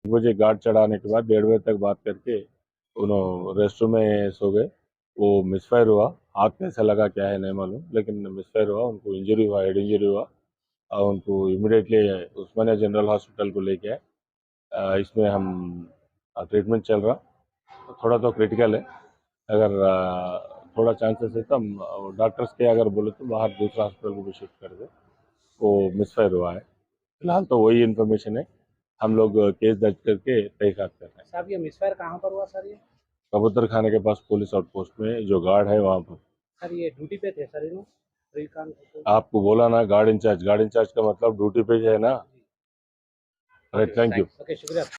मुझे गार्ड चढ़ाने के बाद 1:30 बजे तक बात करके उन्होंने रेस्ट रूम में सो गए। वो मिसफायर हुआ, हाथ कैसे लगा क्या है नहीं मालूम, लेकिन मिसफायर हुआ, उनको इंजरी हुआ, हेड इंजरी हुआ और उनको इमीडिएटली उस्मानिया जनरल हॉस्पिटल को लेके आए। इसमें हम ट्रीटमेंट चल रहा, थोड़ा तो क्रिटिकल है। अगर थोड़ा चांसेस है तो हम डॉक्टर्स के अगर बोले तो बाहर दूसरा हॉस्पिटल को भी शिफ्ट कर दे। वो मिसफायर हुआ है, फिलहाल तो वही इन्फॉर्मेशन है। हम लोग केस दर्ज करके तहकीकात कर रहे हैं। साहब ये मिसफायर कहाँ पर हुआ सर ये? कबूतर खाने के पास पुलिस आउटपोस्ट में जो गार्ड है वहाँ पर। सर ये ड्यूटी पे थे सर इन्हों श्रीकांत को? आपको बोला ना गार्ड इंचार्ज का मतलब ड्यूटी पे ही है ना। Right, thank you. ओके शुक्रिया।